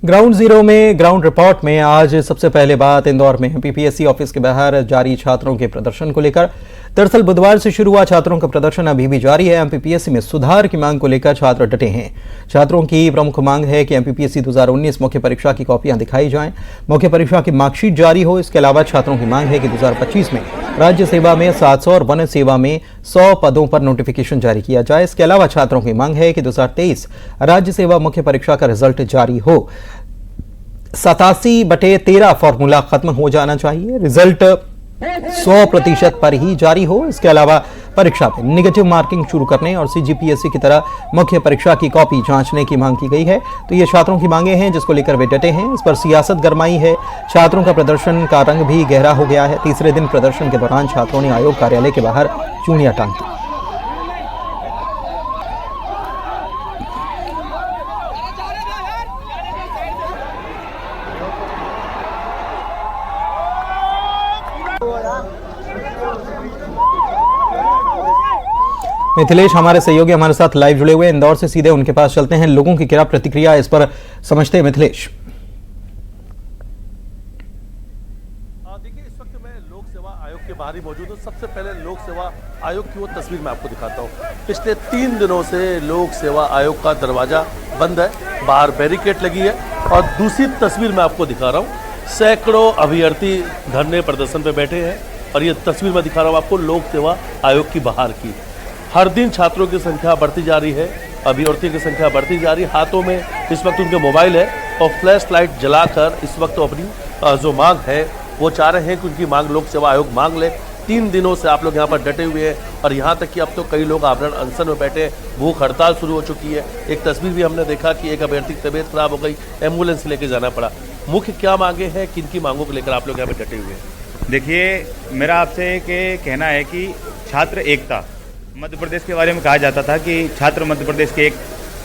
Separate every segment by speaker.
Speaker 1: Ground zero में ground report में आज सबसे पहले बात इंदौर में एमपीपीएससी ऑफिस के बाहर जारी छात्रों के प्रदर्शन को लेकर। दरअसल बुधवार से शुरू हुआ छात्रों का प्रदर्शन अभी भी जारी है। एमपीपीएससी में सुधार की मांग को लेकर छात्र डटे हैं। छात्रों की प्रमुख मांग है कि एमपीपीएससी 2019 मुख्य परीक्षा की कॉपियां दिखाई जाएं, मुख्य परीक्षा की मार्कशीट जारी हो। इसके अलावा छात्रों की मांग है कि 2025 में राज्य सेवा में 700 और वन सेवा में 100 पदों पर नोटिफिकेशन जारी किया जाए। इसके अलावा छात्रों की मांग है कि 2023 राज्य सेवा मुख्य परीक्षा का रिजल्ट जारी हो। 87/13 फॉर्मूला खत्म हो जाना चाहिए। रिजल्ट 100% पर ही जारी हो। इसके अलावा परीक्षा में नेगेटिव मार्किंग शुरू करने और सीजीपीएससी की तरह मुख्य परीक्षा की कॉपी जांचने की मांग की गई है। तो ये छात्रों की मांगे हैं जिसको लेकर वे डटे हैं। इस पर सियासत गरमाई है। छात्रों का प्रदर्शन का रंग भी गहरा हो गया है। तीसरे दिन प्रदर्शन के दौरान छात्रों ने आयोग कार्यालय के बाहर चूड़ियां टांगी। मिथिलेश हमारे सहयोगी हमारे साथ लाइव जुड़े हुए इंदौर से, सीधे उनके पास चलते हैं। लोगों की क्या प्रतिक्रिया इस पर समझते हैं मिथिलेश।
Speaker 2: देखिए, इस वक्त मैं लोक सेवा आयोग के बाहर ही मौजूद हूँ। सबसे पहले लोक सेवा आयोग की वो तस्वीर मैं आपको दिखाता हूँ। पिछले 3 दिनों से लोक सेवा आयोग का दरवाजा बंद है, बाहर बैरिकेड लगी है। और दूसरी तस्वीर मैं आपको दिखा रहा हूँ, सैकड़ों अभ्यर्थी धरने प्रदर्शन पे बैठे हैं। और ये तस्वीर मैं दिखा रहा हूँ आपको लोक सेवा आयोग की बाहर की। हर दिन छात्रों की संख्या बढ़ती जा रही है, अभ्यर्थियों की संख्या बढ़ती जा रही है। हाथों में इस वक्त उनके मोबाइल है और फ्लैश लाइट जलाकर इस वक्त तो अपनी जो मांग है वो चाह रहे हैं कि उनकी मांग लोक सेवा आयोग मांग ले। 3 दिनों से आप लोग यहाँ पर डटे हुए हैं और यहाँ तक कि अब तो कई लोग आवरण अनशन में बैठे हैं। भूख हड़ताल शुरू हो चुकी है। एक तस्वीर भी हमने देखा कि एक अभ्यर्थी की तबीयत खराब हो गई, एम्बुलेंस लेके जाना पड़ा। मुख्य क्या मांगे हैं, किन की मांगों को लेकर आप लोग यहाँ पर डटे हुए हैं?
Speaker 3: देखिए, मेरा आपसे एक कहना है कि छात्र एकता, मध्य प्रदेश के बारे में कहा जाता था कि छात्र मध्य प्रदेश के एक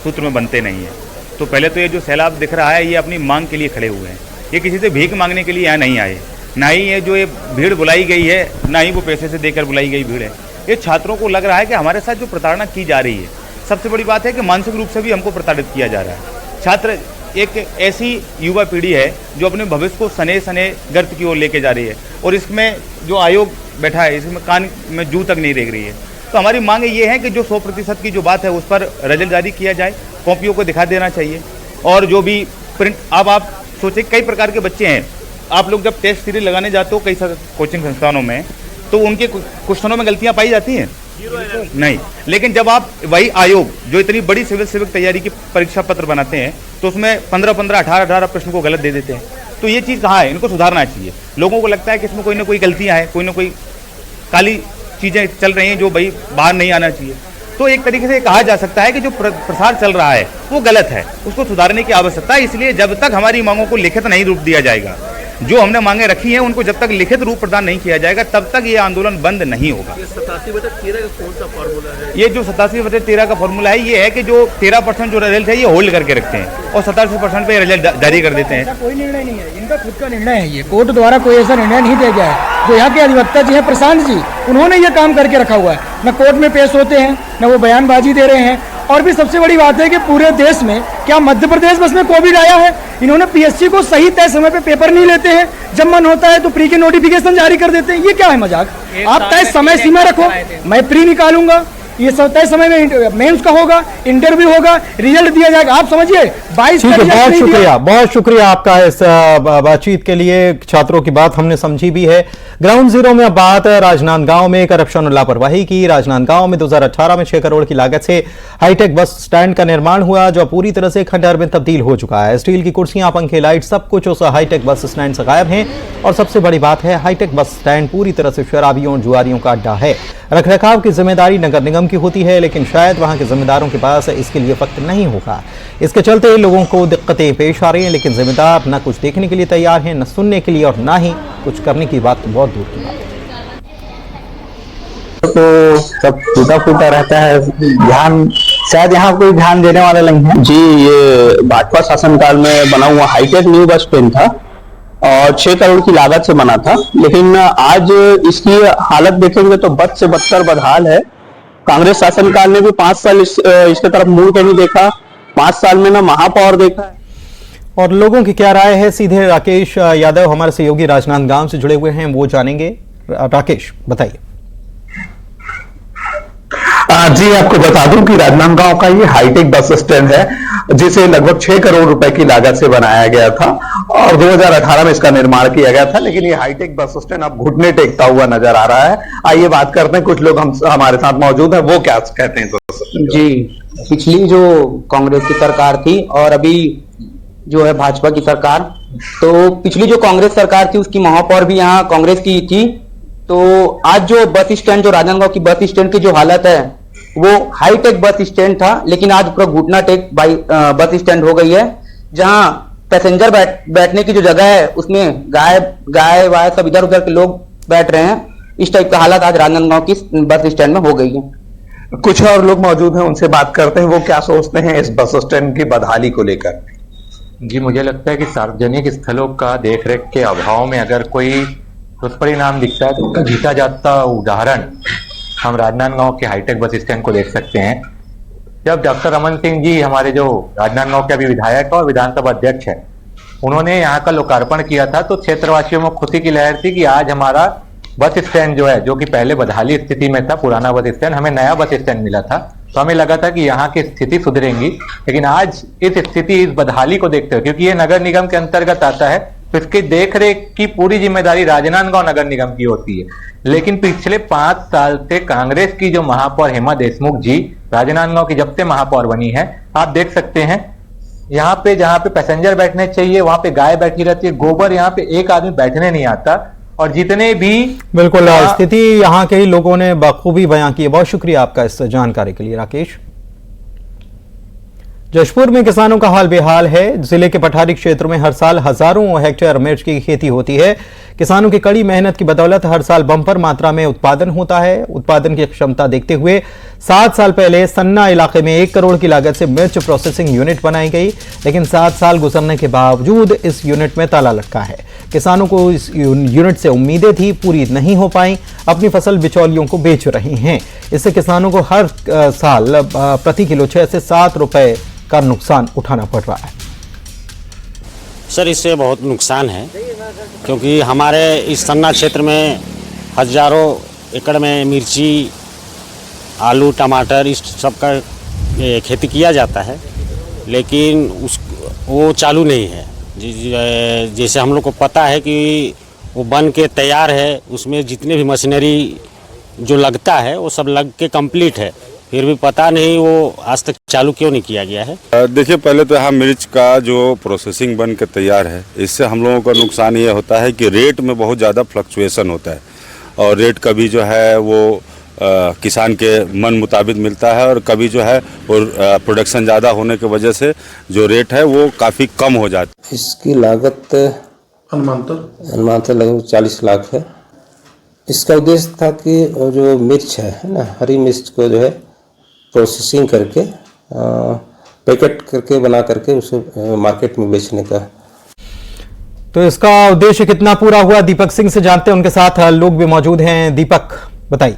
Speaker 3: सूत्र में बनते नहीं हैं। तो पहले तो ये जो सैलाब दिख रहा है ये अपनी मांग के लिए खड़े हुए हैं। ये किसी से भीख मांगने के लिए यहाँ नहीं आए, ना ही ये जो ये भीड़ बुलाई गई है, ना ही वो पैसे से देकर बुलाई गई भीड़ है। ये छात्रों को लग रहा है कि हमारे साथ जो प्रताड़ना की जा रही है, सबसे बड़ी बात है कि मानसिक रूप से भी हमको प्रताड़ित किया जा रहा है। छात्र एक ऐसी युवा पीढ़ी है जो अपने भविष्य को सने सने गर्त की ओर लेके जा रही है। और इसमें जो आयोग बैठा है इसमें कान में जू तक नहीं रेंग रही है। तो हमारी मांग ये है कि जो 100% की जो बात है उस पर रिजल्ट जारी किया जाए, कॉपियों को दिखा देना चाहिए। और जो भी प्रिंट, अब आप सोचें कई प्रकार के बच्चे हैं। आप लोग जब टेस्ट सीरीज लगाने जाते हो कई कोचिंग संस्थानों में, तो उनके क्वेश्चनों में गलतियां पाई जाती हैं नहीं। लेकिन जब आप वही आयोग जो इतनी बड़ी सिविक तैयारी की परीक्षा पत्र बनाते हैं तो उसमें 15-15, 18-18 प्रश्न को गलत दे देते हैं। तो ये चीज़ कहाँ है, इनको सुधारना चाहिए। लोगों को लगता है कि इसमें कोई ना कोई गलतियाँ हैं, कोई ना कोई काली चीज़ें चल रही हैं जो भाई बाहर नहीं आना चाहिए। तो एक तरीके से कहा जा सकता है कि जो प्रसार चल रहा है वो गलत है, उसको सुधारने की आवश्यकता है। इसलिए जब तक हमारी मांगों को लिखित नहीं रूप दिया जाएगा, जो हमने मांगे रखी हैं उनको जब तक लिखित रूप प्रदान नहीं किया जाएगा तब तक ये आंदोलन बंद नहीं होगा।
Speaker 2: 87/13 का कौन सा फॉर्मूला है?
Speaker 3: ये जो 87/13 का फॉर्मूला है ये है कि जो 13% जो रिजल्ट है ये होल्ड करके रखते हैं और 87% पे रिजल्ट जारी कर देते हैं।
Speaker 4: ऐसा कोई निर्णय नहीं है, इनका खुद का निर्णय है। ये कोर्ट द्वारा कोई ऐसा निर्णय नहीं दिया गया है। जो यहाँ के अधिवक्ता जी हैं प्रशांत जी, उन्होंने ये काम करके रखा हुआ है। न कोर्ट में पेश होते हैं, न वो बयानबाजी दे रहे हैं। और भी सबसे बड़ी बात है कि पूरे देश में क्या मध्य प्रदेश बस में कोविड आया है? इन्होंने पीएससी को सही तय समय पे पेपर नहीं लेते हैं, जब मन होता है तो प्री के नोटिफिकेशन जारी कर देते हैं। ये क्या है मजाक? आप तय समय सीमा रखो, मैं प्री निकालूंगा, ये सब तय समय में मेंस का होगा, इंटरव्यू होगा, रिजल्ट दिया जाएगा। आप समझिए 22
Speaker 1: बहुत शुक्रिया आपका इस बातचीत के लिए। छात्रों की बात हमने समझी भी है। ग्राउंड जीरो में अब बात राजनांदगांव में करप्शन और लापरवाही की। राजनांदगांव में 2018 में 6 करोड़ की लागत से हाईटेक बस स्टैंड का निर्माण हुआ जो पूरी तरह से खंडहर में तब्दील हो चुका है। स्टील की कुर्सियां, पंखे, लाइट सब कुछ उस हाईटेक बस स्टैंड से गायब है। और सबसे बड़ी बात है, हाईटेक बस स्टैंड पूरी तरह से शराबियों और जुआरियों का अड्डा है। रखरखाव की जिम्मेदारी नगर निगम की होती है, लेकिन शायद वहां के जिम्मेदारों के पास इसके लिए वक्त नहीं होगा। इसके चलते लोगों को दिक्कतें पेश आ रही हैं, लेकिन जिम्मेदार न कुछ देखने के लिए तैयार हैं, न सुनने के लिए, और ना ही कुछ करने की बात तो बहुत दूर की बात है।
Speaker 5: तो सब टूटा फूटा रहता है, ध्यान शायद यहाँ कोई ध्यान देने वाला नहीं है जी। ये भाजपा शासनकाल में बना हुआ हाईटेक न्यू बस स्टैंड था और 6 करोड़ की लागत से बना था, लेकिन आज इसकी हालत देखेंगे तो बद से बदतर बदहाल है। कांग्रेस शासनकाल ने भी 5 साल इसके तरफ मुड़ के नहीं देखा, 5 साल में ना महापौर देखा।
Speaker 1: और लोगों की क्या राय है, सीधे राकेश यादव हमारे सहयोगी राजनांदगांव से जुड़े हुए हैं, वो जानेंगे। राकेश, बताइए।
Speaker 5: जी, आपको बता दूं कि राजनांदगांव का ये हाईटेक बस स्टैंड है जिसे लगभग 6 करोड़ रुपए की लागत से बनाया गया था और 2018 में इसका निर्माण किया गया था। लेकिन ये हाईटेक बस स्टैंड अब घुटने टेकता हुआ नजर आ रहा है। आइए बात करते हैं, कुछ लोग हमारे साथ मौजूद हैं, वो क्या कहते हैं।
Speaker 6: जी, पिछली जो कांग्रेस की सरकार थी और अभी जो है भाजपा की सरकार, तो पिछली जो कांग्रेस सरकार थी उसकी महापौर भी यहाँ कांग्रेस की थी। तो आज जो बस स्टैंड, जो राजनांदगांव की बस स्टैंड की जो हालत है वो हाईटेक बस स्टैंड था, लेकिन आज पूरा घुटना टेक बस स्टैंड हो गई है, जहां पैसेंजर बैठने की जो जगह है उसमें गाय वाय सब इधर उधर के लोग बैठ रहे हैं। इस टाइप का हालत आज राजनांदगांव की बस स्टैंड में हो गई है।
Speaker 5: कुछ और लोग मौजूद हैं, उनसे बात करते हैं, वो क्या सोचते हैं इस बस स्टैंड की बदहाली को लेकर।
Speaker 7: जी, मुझे लगता है कि सार्वजनिक स्थलों का देखरेख के अभाव में अगर कोई दुष्परिणाम दिखता है तो उसका जीता जाता उदाहरण हम राजनांदगांव के हाईटेक बस स्टैंड को देख सकते हैं। जब डॉक्टर रमन सिंह जी, हमारे जो राजनांदगांव के अभी विधायक और विधानसभा अध्यक्ष हैं, उन्होंने यहाँ का लोकार्पण किया था तो क्षेत्रवासियों में खुशी की लहर थी कि आज हमारा बस स्टैंड जो है, जो कि पहले बदहाली स्थिति में था, पुराना बस स्टैंड, हमें नया बस स्टैंड मिला था, तो हमें लगा था कि यहाँ की स्थिति सुधरेंगी। लेकिन आज इस स्थिति, इस बदहाली को देखते हुए, क्योंकि ये नगर निगम के अंतर्गत आता है, तो इसकी देखरेख की पूरी जिम्मेदारी राजनांदगांव नगर निगम की होती है। लेकिन पिछले 5 साल से कांग्रेस की जो महापौर हेमा देशमुख जी राजनांदगांव की जब से महापौर बनी है, आप देख सकते हैं यहाँ पे जहाँ पे पैसेंजर बैठने चाहिए वहां पे गाय बैठी रहती है, गोबर, यहाँ पे एक आदमी बैठने नहीं आता। और जितने भी
Speaker 1: बिल्कुल स्थिति यहाँ के ही लोगों ने बखूबी बयां की है। बहुत शुक्रिया आपका इस जानकारी के लिए राकेश। जशपुर में किसानों का हाल बेहाल है। जिले के पठारी क्षेत्रों में हर साल हजारों हेक्टेयर मिर्च की खेती होती है। किसानों की कड़ी मेहनत की बदौलत हर साल बम्पर मात्रा में उत्पादन होता है। उत्पादन की क्षमता देखते हुए 7 साल पहले सन्ना इलाके में 1 करोड़ की लागत से मिर्च प्रोसेसिंग यूनिट बनाई गई, लेकिन 7 साल गुजरने के बावजूद इस यूनिट में ताला लटका है। किसानों को इस यूनिट से उम्मीदें थी, पूरी नहीं हो पाई। अपनी फसल बिचौलियों को बेच रही हैं। इससे किसानों को हर साल प्रति किलो 6 से 7 रुपए का नुकसान उठाना पड़ रहा है।
Speaker 8: सर, इससे बहुत नुकसान है, क्योंकि हमारे इस सन्ना क्षेत्र में हजारों एकड़ में मिर्ची, आलू, टमाटर, इस सब का खेती किया जाता है, लेकिन वो चालू नहीं है। जैसे हम लोग को पता है कि वो बन के तैयार है, उसमें जितने भी मशीनरी जो लगता है वो सब लग के कंप्लीट है, फिर भी पता नहीं वो आज तक चालू क्यों नहीं किया गया है।
Speaker 9: देखिए, पहले तो यहाँ मिर्च का जो प्रोसेसिंग बन के तैयार है, इससे हम लोगों का नुकसान ये होता है कि रेट में बहुत ज़्यादा फ्लक्चुएशन होता है और रेट कभी जो है वो किसान के मन मुताबिक मिलता है और कभी जो है और प्रोडक्शन ज़्यादा होने की वजह से जो रेट है वो काफ़ी कम हो जाती है।
Speaker 10: इसकी लागत अनुमानतः लगभग 40 लाख है। इसका उद्देश्य था कि जो मिर्च है ना, हरी मिर्च को जो है प्रोसेसिंग करके पैकेट करके बना करके उसे मार्केट में बेचने का।
Speaker 1: तो इसका उद्देश्य कितना पूरा हुआ, दीपक सिंह से जानते हैं, उनके साथ लोग भी मौजूद हैं। दीपक, बताइए।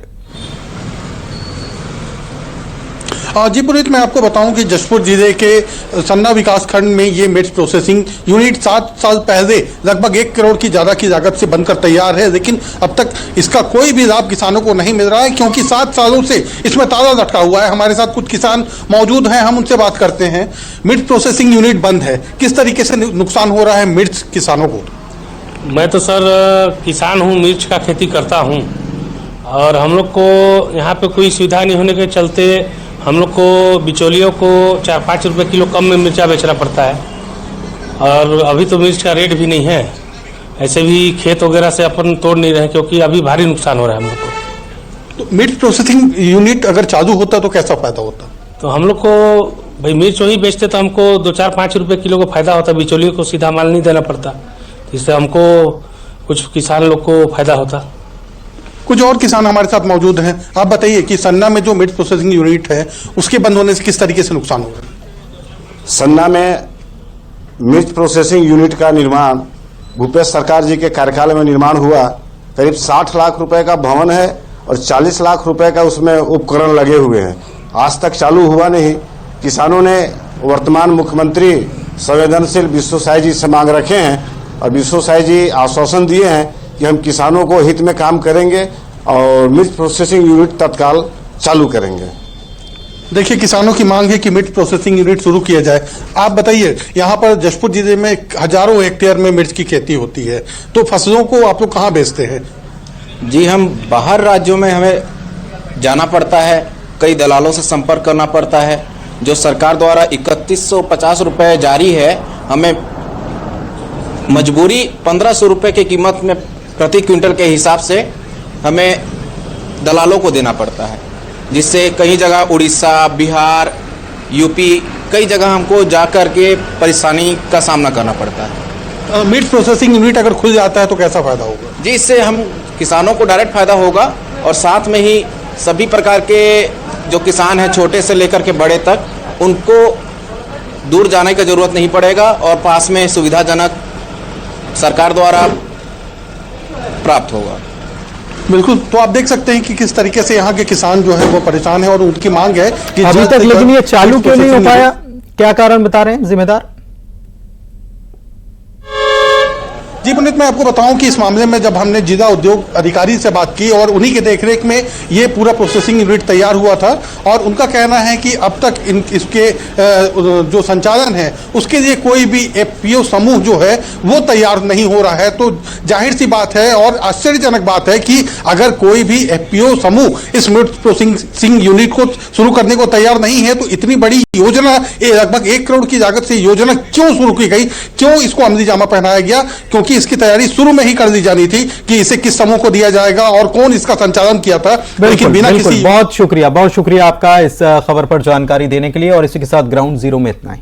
Speaker 11: जी पुनीत, मैं आपको बताऊं कि जशपुर जिले के सन्ना विकास खंड में ये मिर्च प्रोसेसिंग यूनिट 7 साल पहले लगभग 1 करोड़ की ज़्यादा की लागत से बनकर तैयार है, लेकिन अब तक इसका कोई भी लाभ किसानों को नहीं मिल रहा है, क्योंकि 7 सालों से इसमें ताला लटका हुआ है। हमारे साथ कुछ किसान मौजूद हैं, हम उनसे बात करते हैं। मिर्च प्रोसेसिंग यूनिट बंद है, किस तरीके से नुकसान हो रहा है मिर्च किसानों को?
Speaker 12: मैं तो सर किसान हूँ, मिर्च का खेती करता हूँ, और हम लोग को यहाँ पे कोई सुविधा नहीं होने के चलते हम लोग को बिचौलियों को 4-5 रुपये किलो कम में मिर्चा बेचना पड़ता है। और अभी तो मिर्च का रेट भी नहीं है, ऐसे भी खेत वगैरह से अपन तोड़ नहीं रहे, क्योंकि अभी भारी नुकसान हो रहा है हम लोग को।
Speaker 11: तो मिर्च प्रोसेसिंग यूनिट अगर चालू होता तो कैसा फायदा होता?
Speaker 12: तो हम लोग को भाई मिर्च वही बेचते तो हमको 2-4-5 रुपये किलो का फायदा होता, बिचौलियों को सीधा माल नहीं देना पड़ता, इससे हमको कुछ किसान लोग को फायदा होता।
Speaker 11: कुछ और किसान हमारे साथ मौजूद हैं, आप बताइए कि सन्ना में जो मिर्च प्रोसेसिंग यूनिट है उसके बंद होने से किस तरीके से नुकसान हो रहा है?
Speaker 13: सन्ना में मिर्च प्रोसेसिंग यूनिट का निर्माण भूपेश सरकार जी के कार्यकाल में निर्माण हुआ। करीब 60 लाख रुपए का भवन है और 40 लाख रुपए का उसमें उपकरण लगे हुए हैं। आज तक चालू हुआ नहीं। किसानों ने वर्तमान मुख्यमंत्री संवेदनशील विश्व साई जी से मांग रखे हैं और विश्व साई जी आश्वासन दिए हैं कि हम किसानों को हित में काम करेंगे और मिर्च प्रोसेसिंग यूनिट तत्काल चालू करेंगे।
Speaker 11: देखिए, किसानों की मांग है कि मिर्च प्रोसेसिंग यूनिट शुरू किया जाए। आप बताइए, यहाँ पर जशपुर जिले में हजारों हेक्टेयर में मिर्च की खेती होती है, तो फसलों को आप लोग कहाँ बेचते हैं?
Speaker 14: जी, हम बाहर राज्यों में हमें जाना पड़ता है, कई दलालों से संपर्क करना पड़ता है। जो सरकार द्वारा 3150 रुपये जारी है, हमें मजबूरी 1500 रुपये की कीमत में प्रति क्विंटल के हिसाब से हमें दलालों को देना पड़ता है, जिससे कई जगह उड़ीसा, बिहार, यूपी, कई जगह हमको जा कर के परेशानी का सामना करना पड़ता है।
Speaker 11: मिर्च प्रोसेसिंग यूनिट अगर खुल जाता है तो कैसा फायदा होगा?
Speaker 14: जी, इससे हम किसानों को डायरेक्ट फायदा होगा और साथ में ही सभी प्रकार के जो किसान हैं, छोटे से लेकर के बड़े तक, उनको दूर जाने की जरूरत नहीं पड़ेगा और पास में सुविधाजनक सरकार द्वारा प्राप्त होगा।
Speaker 11: बिल्कुल, तो आप देख सकते हैं कि किस तरीके से यहाँ के किसान जो है वो परेशान है और उनकी मांग है कि
Speaker 1: अभी तक लेकिन ये चालू क्यों नहीं हो पाया, क्या कारण बता रहे हैं जिम्मेदार?
Speaker 11: जी पुनीत, मैं आपको बताऊं कि इस मामले में जब हमने जिला उद्योग अधिकारी से बात की और उन्हीं के देखरेख में ये पूरा प्रोसेसिंग यूनिट तैयार हुआ था और उनका कहना है कि अब तक इसके जो संचालन है उसके लिए कोई भी एफपीओ समूह जो है वो तैयार नहीं हो रहा है। तो जाहिर सी बात है और आश्चर्यजनक बात है कि अगर कोई भी एफपीओ समूह इस मिर्च प्रोसेसिंग यूनिट को शुरू करने को तैयार नहीं है तो इतनी बड़ी योजना, लगभग 1 करोड़ की लागत से योजना क्यों शुरू की गई, क्यों इसको अमली जामा पहनाया गया? क्योंकि इसकी तैयारी शुरू में ही कर दी जानी थी कि इसे किस समूह को दिया जाएगा और कौन इसका संचालन किया था, लेकिन बिना किसी।
Speaker 1: बहुत शुक्रिया आपका इस खबर पर जानकारी देने के लिए और इसी के साथ ग्राउंड जीरो में इतना ही।